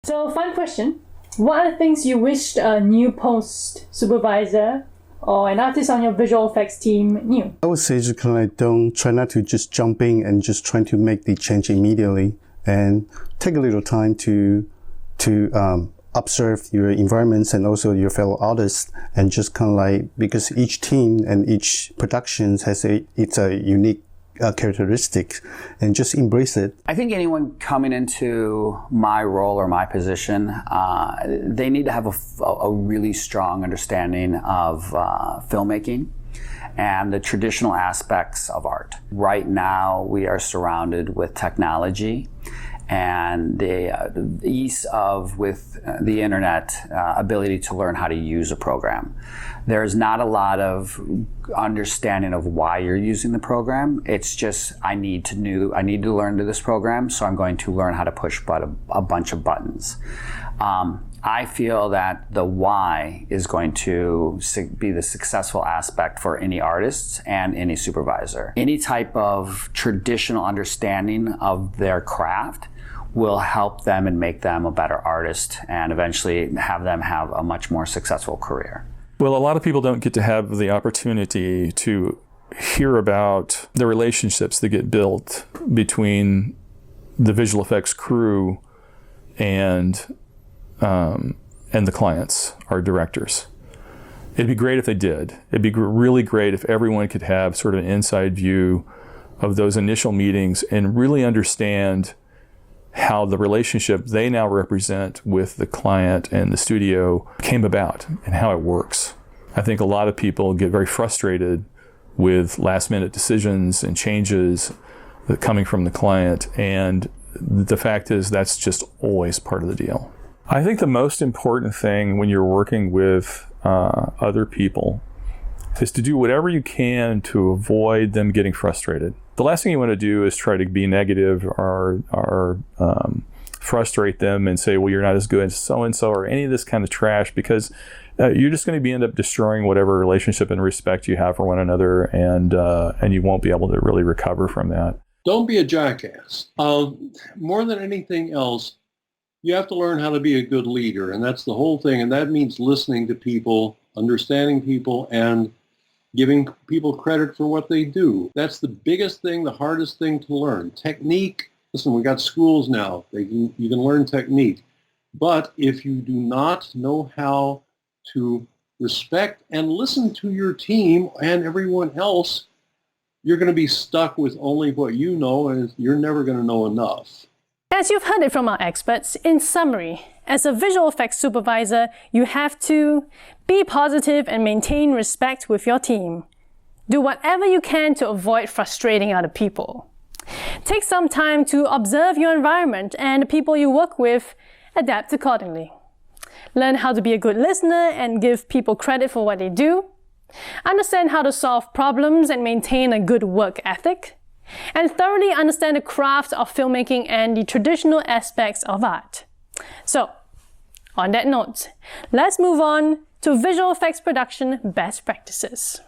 So, fun question. What are the things you wished a new post supervisor or an artist on your visual effects team knew? I would say just kind of like try not to just jump in and just trying to make the change immediately, and take a little time to observe your environments and also your fellow artists, and just kind of like, because each team and each production has a unique characteristics, and just embrace it. I think anyone coming into my role or my position, they need to have a really strong understanding of filmmaking and the traditional aspects of art. Right now, we are surrounded with technology and the ease of, with the internet, ability to learn how to use a program. There's not a lot of understanding of why you're using the program. It's just, I need to learn this program, so I'm going to learn how to push a bunch of buttons. I feel that the why is going to be the successful aspect for any artists and any supervisor. Any type of traditional understanding of their craft will help them and make them a better artist, and eventually have them have a much more successful career. Well, a lot of people don't get to have the opportunity to hear about the relationships that get built between the visual effects crew and the clients, our directors. It'd be great if they did. It'd be really great if everyone could have sort of an inside view of those initial meetings and really understand how the relationship they now represent with the client and the studio came about and how it works. I think a lot of people get very frustrated with last-minute decisions and changes that coming from the client, and the fact is that's just always part of the deal. I think the most important thing when you're working with other people is to do whatever you can to avoid them getting frustrated. The last thing you want to do is try to be negative or frustrate them and say, well, you're not as good as so-and-so, or any of this kind of trash, because you're just going to end up destroying whatever relationship and respect you have for one another, and you won't be able to really recover from that. Don't be a jackass. More than anything else, you have to learn how to be a good leader, and that's the whole thing, and that means listening to people, understanding people, and giving people credit for what they do. That's the biggest thing, the hardest thing to learn. Technique, listen, we got schools now. You can learn technique. But if you do not know how to respect and listen to your team and everyone else, you're going to be stuck with only what you know, and you're never going to know enough. As you've heard it from our experts, in summary, as a visual effects supervisor, you have to be positive and maintain respect with your team. Do whatever you can to avoid frustrating other people. Take some time to observe your environment and the people you work with, adapt accordingly. Learn how to be a good listener and give people credit for what they do. Understand how to solve problems and maintain a good work ethic. And thoroughly understand the craft of filmmaking and the traditional aspects of art. So, on that note, let's move on to visual effects production best practices.